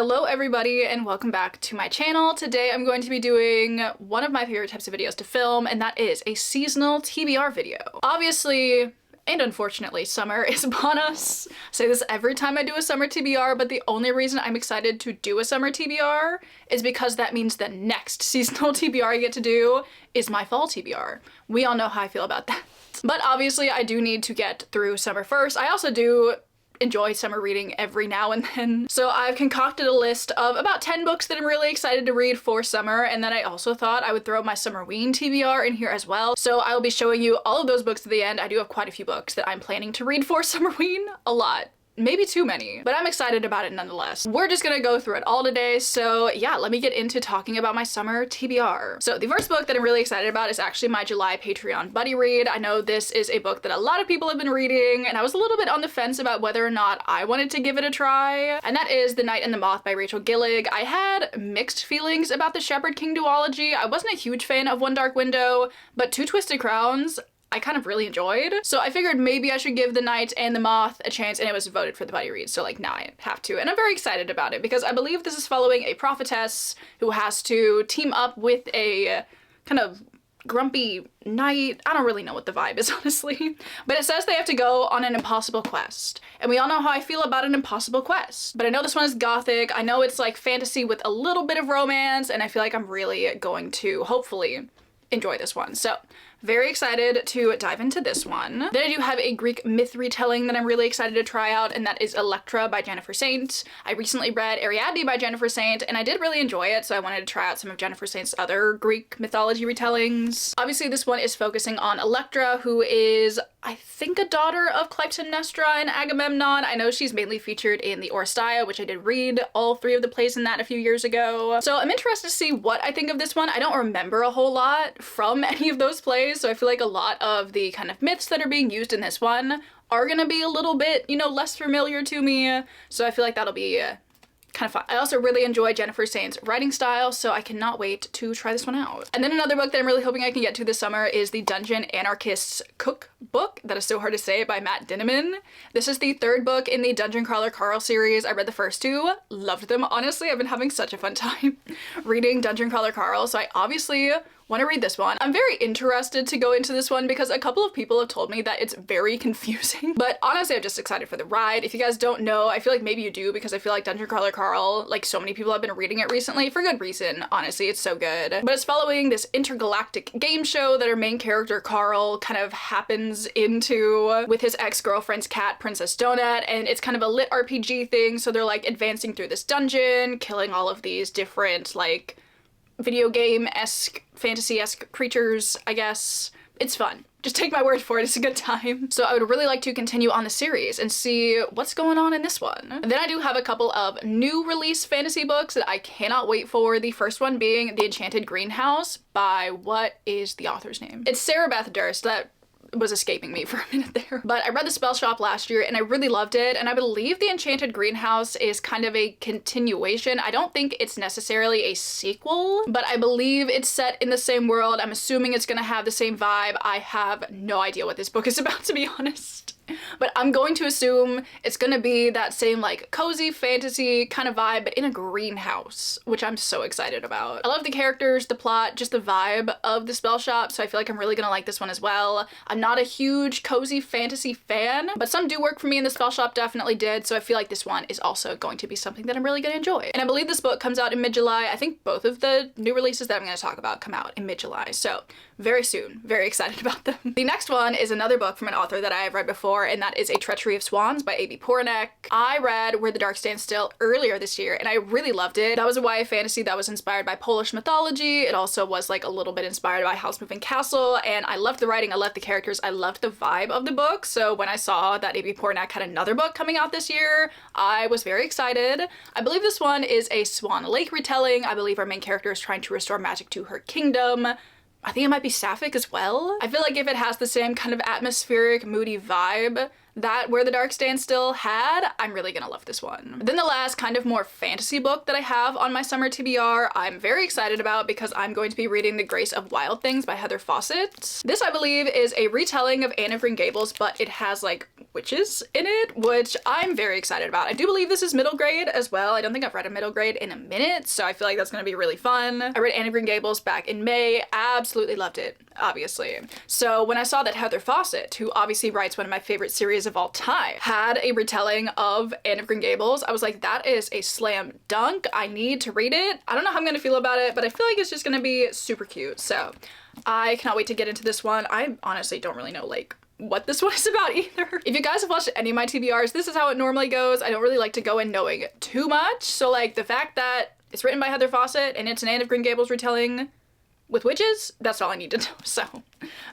Hello everybody and welcome back to my channel. Today I'm going to be doing one of my favorite types of videos to film, and that is a seasonal TBR video. Obviously, and unfortunately, summer is upon us. I say this every time I do a summer TBR, but the only reason I'm excited to do a summer TBR is because that means the next seasonal TBR I get to do is my fall TBR. We all know how I feel about that. But obviously I do need to get through summer first. I also do enjoy summer reading every now and then. So I've concocted a list of about 10 books that I'm really excited to read for summer, and then I also thought I would throw my Summerween TBR in here as well. So I will be showing you all of those books at the end. I do have quite a few books that I'm planning to read for Summerween. A lot. Maybe too many, but I'm excited about it nonetheless. We're just gonna go through it all today, so yeah, let me get into talking about my summer TBR. So the first book that I'm really excited about is actually my July Patreon buddy read. I know this is a book that a lot of people have been reading, and I was a little bit on the fence about whether or not I wanted to give it a try, and that is The Night and the Moth by Rachel Gillig. I had mixed feelings about the Shepherd King duology. I wasn't a huge fan of One Dark Window, but Two Twisted Crowns I kind of really enjoyed. So I figured maybe I should give The Night and the Moth a chance, and it was voted for the buddy read, so like now I have to. And I'm very excited about it because I believe this is following a prophetess who has to team up with a kind of grumpy knight. I don't really know what the vibe is, honestly. But it says they have to go on an impossible quest. And we all know how I feel about an impossible quest. But I know this one is gothic. I know it's like fantasy with a little bit of romance, and I feel like I'm really going to, hopefully, enjoy this one. So very excited to dive into this one. Then I do have a Greek myth retelling that I'm really excited to try out, and that is Electra by Jennifer Saint. I recently read Ariadne by Jennifer Saint, and I did really enjoy it, so I wanted to try out some of Jennifer Saint's other Greek mythology retellings. Obviously this one is focusing on Electra, who is, I think, a daughter of Clytemnestra and Agamemnon. I know she's mainly featured in the Oresteia, which I did read all three of the plays in that a few years ago. So I'm interested to see what I think of this one. I don't remember a whole lot from any of those plays, so I feel like a lot of the kind of myths that are being used in this one are gonna be a little bit, you know, less familiar to me. So I feel like that'll be kind of fun. I also really enjoy Jennifer Saint's writing style, so I cannot wait to try this one out. And then another book that I'm really hoping I can get to this summer is the Dungeon Anarchist's Cookbook. That is so hard to say, by Matt Dinniman. This is the third book in the Dungeon Crawler Carl series. I read the first two, loved them. Honestly, I've been having such a fun time reading Dungeon Crawler Carl, so I obviously want to read this one. I'm very interested to go into this one because a couple of people have told me that it's very confusing, but honestly I'm just excited for the ride. If you guys don't know, I feel like maybe you do, because I feel like Dungeon Crawler Carl, like so many people have been reading it recently for good reason. Honestly, it's so good. But it's following this intergalactic game show that our main character Carl kind of happens into with his ex-girlfriend's cat, Princess Donut, and it's kind of a lit RPG thing, so they're like advancing through this dungeon, killing all of these different like video game-esque, fantasy-esque creatures, I guess. It's fun. Just take my word for it, it's a good time. So I would really like to continue on the series and see what's going on in this one. And then I do have a couple of new release fantasy books that I cannot wait for. The first one being The Enchanted Greenhouse by, what is the author's name? It's Sarah Beth Durst. That was escaping me for a minute there. But I read The Spell Shop last year and I really loved it, and I believe The Enchanted Greenhouse is kind of a continuation. I don't think it's necessarily a sequel, but I believe it's set in the same world. I'm assuming it's gonna have the same vibe. I have no idea what this book is about, to be honest. But I'm going to assume it's gonna be that same like cozy fantasy kind of vibe, but in a greenhouse, which I'm so excited about. I love the characters, the plot, just the vibe of The Spell Shop, so I feel like I'm really gonna like this one as well. I'm not a huge cozy fantasy fan, but some do work for me, and The Spell Shop definitely did, so I feel like this one is also going to be something that I'm really gonna enjoy. And I believe this book comes out in mid-July. I think both of the new releases that I'm gonna talk about come out in mid-July, so very soon. Very excited about them. The next one is another book from an author that I have read before, and that is A Treachery of Swans by A.B. Poranek. I read Where the Dark Stands Still earlier this year, and I really loved it. That was a YA fantasy that was inspired by Polish mythology. It also was like a little bit inspired by House Moving Castle, and I loved the writing, I loved the characters, I loved the vibe of the book. So when I saw that A.B. Poranek had another book coming out this year, I was very excited. I believe this one is a Swan Lake retelling. I believe our main character is trying to restore magic to her kingdom. I think it might be sapphic as well. I feel like if it has the same kind of atmospheric, moody vibe that Where the Dark Stands Still had, I'm really gonna love this one. Then the last kind of more fantasy book that I have on my summer TBR, I'm very excited about because I'm going to be reading The Grace of Wild Things by Heather Fawcett. This, I believe, is a retelling of Anne of Green Gables, but it has like witches in it, which I'm very excited about. I do believe this is middle grade as well. I don't think I've read a middle grade in a minute, so I feel like that's gonna be really fun. I read Anne of Green Gables back in May, absolutely loved it, obviously. So when I saw that Heather Fawcett, who obviously writes one of my favorite series of all time, had a retelling of Anne of Green Gables, I was like, that is a slam dunk. I need to read it. I don't know how I'm gonna feel about it, but I feel like it's just gonna be super cute. So I cannot wait to get into this one. I honestly don't really know like what this one is about either. If you guys have watched any of my TBRs, this is how it normally goes. I don't really like to go in knowing too much. So like the fact that it's written by Heather Fawcett and it's an Anne of Green Gables retelling with witches, that's all I need to know. So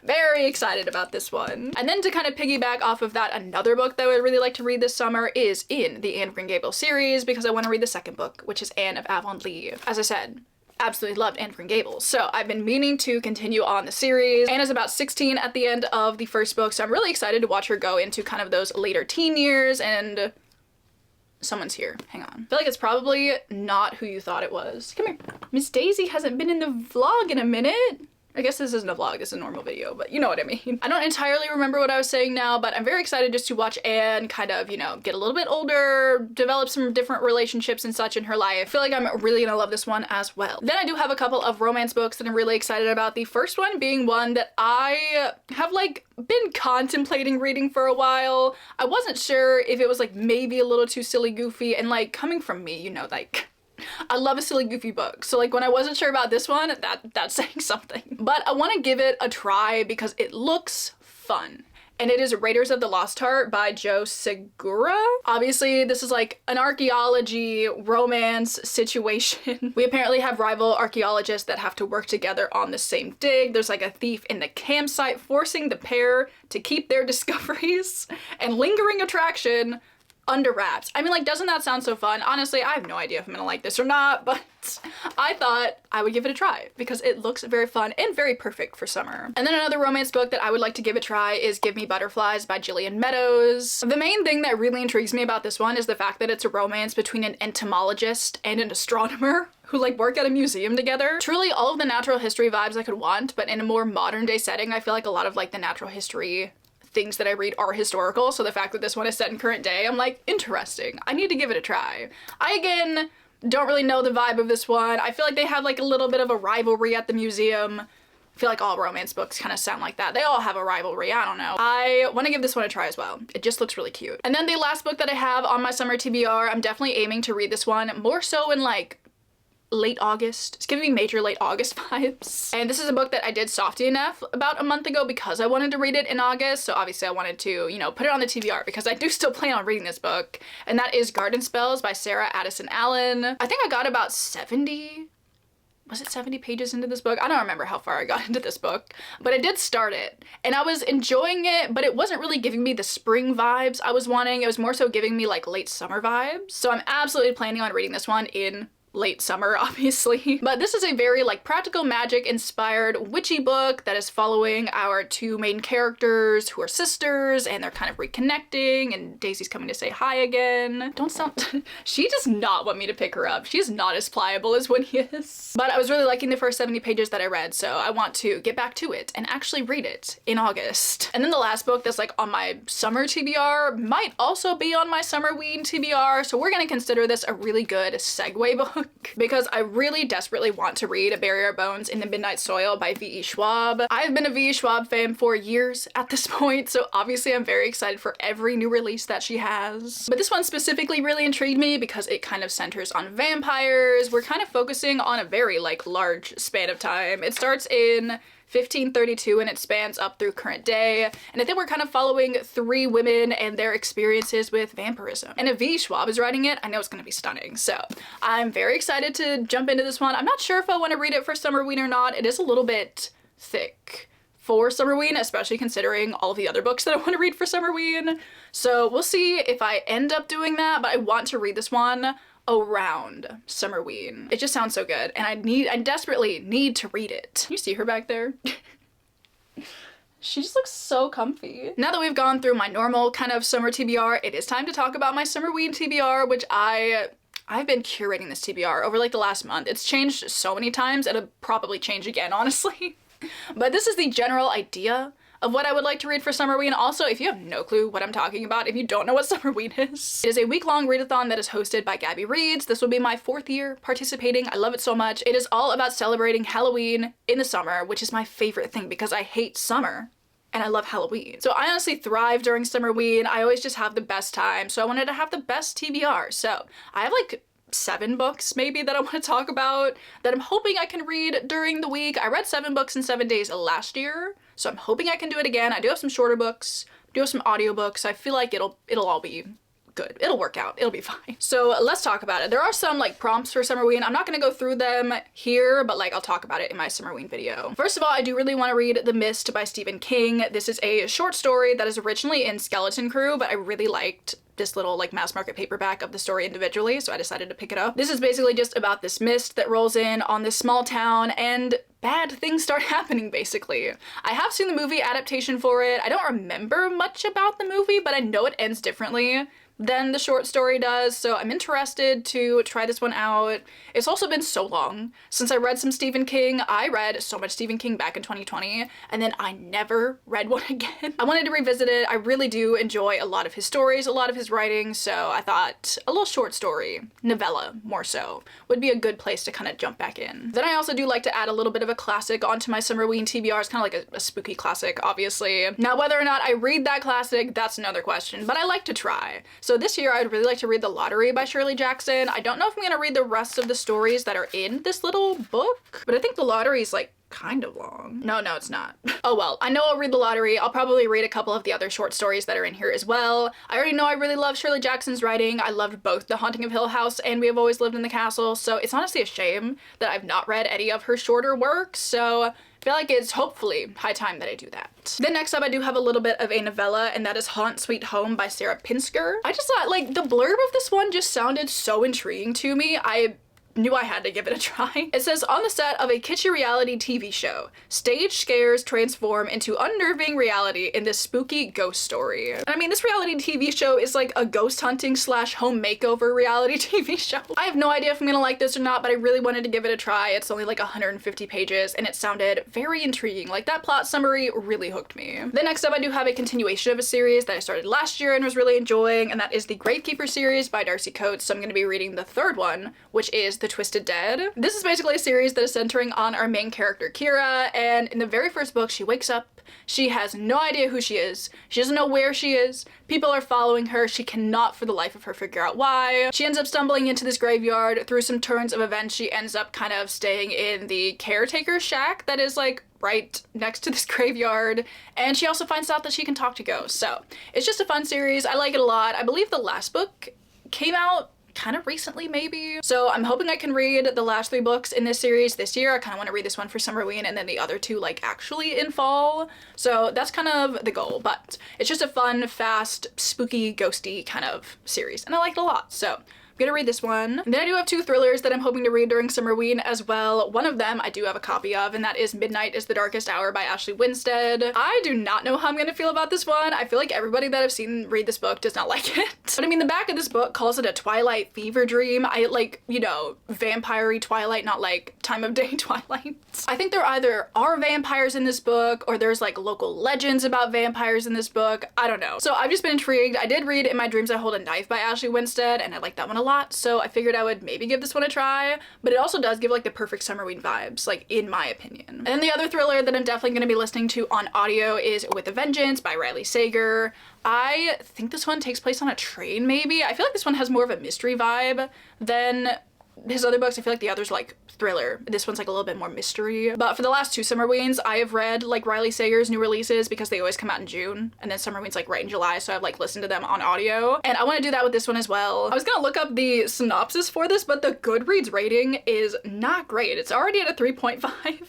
very excited about this one. And then to kind of piggyback off of that, another book that I would really like to read this summer is in the Anne of Green Gables series, because I want to read the second book, which is Anne of Avonlea. As I said, absolutely loved Anne of Green Gables, so I've been meaning to continue on the series. Anne is about 16 at the end of the first book, so I'm really excited to watch her go into kind of those later teen years. And someone's here, hang on. I feel like it's probably not who you thought it was. Come here. Miss Daisy hasn't been in the vlog in a minute. I guess this isn't a vlog, this is a normal video, but you know what I mean. I don't entirely remember what I was saying now, but I'm very excited just to watch Anne kind of, you know, get a little bit older, develop some different relationships and such in her life. I feel like I'm really gonna love this one as well. Then I do have a couple of romance books that I'm really excited about. The first one being one that I have like been contemplating reading for a while. I wasn't sure if it was like maybe a little too silly goofy, and like coming from me, you know, like I love a silly goofy book, so like when I wasn't sure about this one, that's saying something. But I want to give it a try because it looks fun. And it is Raiders of the Lost Heart by Joe Segura. Obviously, this is like an archaeology romance situation. We apparently have rival archaeologists that have to work together on the same dig. There's like a thief in the campsite forcing the pair to keep their discoveries and lingering attraction under wraps. I mean, like, doesn't that sound so fun? Honestly, I have no idea if I'm gonna like this or not, but I thought I would give it a try because it looks very fun and very perfect for summer. And then another romance book that I would like to give a try is Give Me Butterflies by Gillian Meadows. The main thing that really intrigues me about this one is the fact that it's a romance between an entomologist and an astronomer who like work at a museum together. Truly all of the natural history vibes I could want, but in a more modern day setting. I feel like a lot of like the natural history things that I read are historical, so the fact that this one is set in current day, I'm like, interesting. I need to give it a try. I, again, don't really know the vibe of this one. I feel like they have like a little bit of a rivalry at the museum. I feel like all romance books kind of sound like that. They all have a rivalry, I don't know. I want to give this one a try as well. It just looks really cute. And then the last book that I have on my summer TBR, I'm definitely aiming to read this one more so in like late August. It's giving me major late August vibes. And this is a book that I did Softy Enough about a month ago because I wanted to read it in August. So obviously I wanted to, you know, put it on the TBR because I do still plan on reading this book. And that is Garden Spells by Sarah Addison Allen. I think I got about 70 pages into this book? I don't remember how far I got into this book, but I did start it and I was enjoying it, but it wasn't really giving me the spring vibes I was wanting. It was more so giving me like late summer vibes. So I'm absolutely planning on reading this one in late summer, obviously. But this is a very like practical magic inspired witchy book that is following our two main characters who are sisters and they're kind of reconnecting and Daisy's coming to say hi again. Don't sound she does not want me to pick her up. She's not as pliable as Winnie is. But I was really liking the first 70 pages that I read, so I want to get back to it and actually read it in August. And then the last book that's like on my summer TBR might also be on my Summerween TBR, so we're gonna consider this a really good segue book because I really desperately want to read Bury Our Bones in the Midnight Soil by V.E. Schwab. I've been a V.E. Schwab fan for years at this point, so obviously I'm very excited for every new release that she has. But this one specifically really intrigued me because it kind of centers on vampires. We're kind of focusing on a very like large span of time. It starts in 1532 and it spans up through current day, and I think we're kind of following three women and their experiences with vampirism. And if V. Schwab is writing it, I know it's gonna be stunning. So I'm very excited to jump into this one. I'm not sure if I want to read it for Summerween or not. It is a little bit thick for Summerween, especially considering all of the other books that I want to read for Summerween. So we'll see if I end up doing that, but I want to read this one around Summerween. It just sounds so good and I desperately need to read it. You see her back there? She just looks so comfy. Now that we've gone through my normal kind of summer TBR, it is time to talk about my Summerween TBR, which I've been curating this TBR over like the last month. It's changed so many times, it'll probably change again, honestly. But this is the general idea of what I would like to read for Summerween. Also, if you have no clue what I'm talking about, if you don't know what Summerween is, it is a week-long readathon that is hosted by Gabby Reads. This will be my 4th year participating. I love it so much. It is all about celebrating Halloween in the summer, which is my favorite thing because I hate summer and I love Halloween. So I honestly thrive during Summerween. I always just have the best time. So I wanted to have the best TBR. So I have like 7 books maybe that I want to talk about that I'm hoping I can read during the week. I read 7 books in 7 days last year, so I'm hoping I can do it again. I do have some shorter books, do have some audiobooks. I feel like it'll all be good. It'll work out. It'll be fine. So let's talk about it. There are some like prompts for Summerween. I'm not gonna go through them here, but like I'll talk about it in my Summerween video. First of all, I do really want to read The Mist by Stephen King. This is a short story that is originally in Skeleton Crew, but I really liked this little like mass market paperback of the story individually, so I decided to pick it up. This is basically just about this mist that rolls in on this small town and bad things start happening basically. I have seen the movie adaptation for it. I don't remember much about the movie, but I know it ends differently than the short story does, so I'm interested to try this one out. It's also been so long since I read some Stephen King. I read so much Stephen King back in 2020, and then I never read one again. I wanted to revisit it. I really do enjoy a lot of his stories, a lot of his writing, so I thought a little short story, novella more so, would be a good place to kind of jump back in. Then I also do like to add a little bit of a classic onto my Summerween TBRs, kind of like a spooky classic, obviously. Now, whether or not I read that classic, that's another question, but I like to try. So this year, I'd really like to read The Lottery by Shirley Jackson. I don't know if I'm gonna read the rest of the stories that are in this little book, but I think The Lottery is like kind of long. No, it's not. Oh well, I know I'll read The Lottery. I'll probably read a couple of the other short stories that are in here as well. I already know I really love Shirley Jackson's writing. I loved both The Haunting of Hill House and We Have Always Lived in the Castle, so it's honestly a shame that I've not read any of her shorter works, so I feel like it's hopefully high time that I do that. Then next up, I do have a little bit of a novella, and that is Haunt Sweet Home by Sarah Pinsker. I just thought, like, the blurb of this one just sounded so intriguing to me. I knew I had to give it a try. It says, on the set of a kitschy reality TV show, stage scares transform into unnerving reality in this spooky ghost story. And I mean, this reality TV show is like a ghost hunting / home makeover reality TV show. I have no idea if I'm gonna like this or not, but I really wanted to give it a try. It's only like 150 pages and it sounded very intriguing. Like that plot summary really hooked me. Then next up, I do have a continuation of a series that I started last year and was really enjoying, and that is the Gravekeeper series by Darcy Coates. So I'm gonna be reading the 3rd one, which is The Twisted Dead. This is basically a series that is centering on our main character, Kira, and in the very first book, she wakes up, she has no idea who she is, she doesn't know where she is, people are following her, she cannot for the life of her figure out why. She ends up stumbling into this graveyard. Through some turns of events, she ends up kind of staying in the caretaker's shack that is like right next to this graveyard, and she also finds out that she can talk to ghosts. So it's just a fun series. I like it a lot. I believe the last book came out kind of recently maybe. So I'm hoping I can read the last 3 books in this series this year. I kind of want to read this one for Summerween and then the other 2 like actually in fall. So that's kind of the goal, but it's just a fun, fast, spooky, ghosty kind of series and I like it a lot. So I'm gonna read this one. And then I do have 2 thrillers that I'm hoping to read during Summerween as well. One of them I do have a copy of, and that is Midnight is the Darkest Hour by Ashley Winstead. I do not know how I'm gonna feel about this one. I feel like everybody that I've seen read this book does not like it. But I mean, the back of this book calls it a twilight fever dream. I like, you know, vampire-y twilight, not like time of day twilight. I think there either are vampires in this book or there's like local legends about vampires in this book. I don't know. So I've just been intrigued. I did read In My Dreams I Hold a Knife by Ashley Winstead, and I like that one a lot, so I figured I would maybe give this one a try, but it also does give like the perfect Summerween vibes, like in my opinion. And then the other thriller that I'm definitely going to be listening to on audio is With a Vengeance by Riley Sager. I think this one takes place on a train maybe. I feel like this one has more of a mystery vibe than his other books. I feel like the others like thriller. This one's like a little bit more mystery. But for the last 2 Summerweens, I have read like Riley Sager's new releases because they always come out in June, and then Summerween's like right in July, so I've like listened to them on audio, and I want to do that with this one as well. I was gonna look up the synopsis for this, but the Goodreads rating is not great. It's already at a 3.5.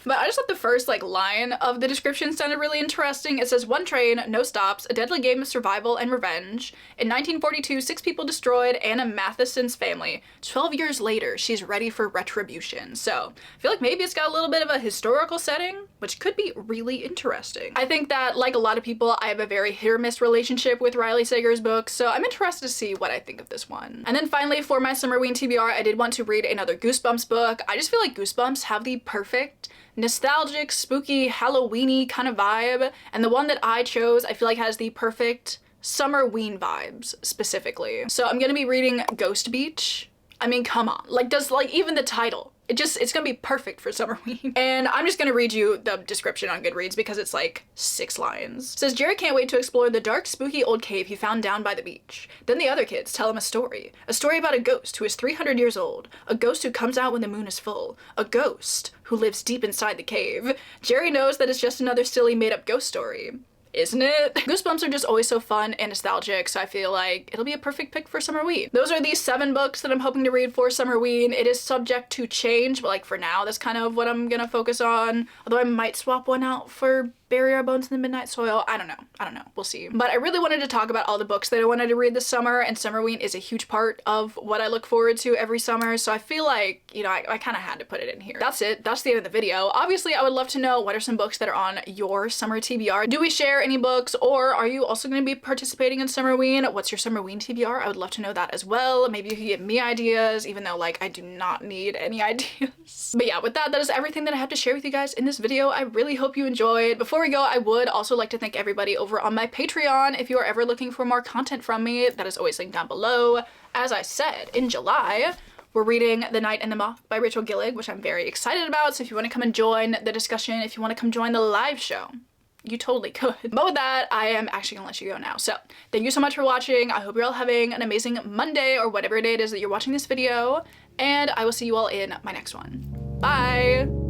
But I just thought the first like line of the description sounded really interesting. It says, one train, no stops, a deadly game of survival and revenge. In 1942, 6 people destroyed Anna Matheson's family. 12 years later, Sager. She's ready for retribution. So I feel like maybe it's got a little bit of a historical setting, which could be really interesting. I think that, like a lot of people, I have a very hit or miss relationship with Riley Sager's books, so I'm interested to see what I think of this one. And then finally, for my Summerween TBR, I did want to read another Goosebumps book. I just feel like Goosebumps have the perfect nostalgic, spooky, Halloween-y kind of vibe, and the one that I chose I feel like has the perfect Summerween vibes specifically. So I'm gonna be reading Ghost Beach. I mean, come on, like, does like even the title, it's gonna be perfect for Summerween. And I'm just gonna read you the description on Goodreads because it's like 6 lines. It says, Jerry can't wait to explore the dark, spooky old cave he found down by the beach. Then the other kids tell him a story about a ghost who is 300 years old, a ghost who comes out when the moon is full, a ghost who lives deep inside the cave. Jerry knows that it's just another silly made-up ghost story. Isn't it? Goosebumps are just always so fun and nostalgic, so I feel like it'll be a perfect pick for Summerween. Those are these 7 books that I'm hoping to read for Summerween. It is subject to change, but like for now, that's kind of what I'm gonna focus on. Although I might swap one out for Bury Our Bones in the Midnight Soil. I don't know. We'll see. But I really wanted to talk about all the books that I wanted to read this summer, and Summerween is a huge part of what I look forward to every summer, so I feel like, you know, I kind of had to put it in here. That's it. That's the end of the video. Obviously, I would love to know what are some books that are on your summer TBR. Do we share any books, or are you also going to be participating in Summerween? What's your Summerween TBR? I would love to know that as well. Maybe you could give me ideas, even though, like, I do not need any ideas. But yeah, with that is everything that I have to share with you guys in this video. I really hope you enjoyed. Before we go, I would also like to thank everybody over on my Patreon. If you are ever looking for more content from me, that is always linked down below. As I said, in July, we're reading The Night and the Moth by Rachel Gillig, which I'm very excited about. So if you want to come and join the discussion, if you want to come join the live show, you totally could. But with that, I am actually gonna let you go now. So thank you so much for watching. I hope you're all having an amazing Monday or whatever day it is that you're watching this video, and I will see you all in my next one. Bye!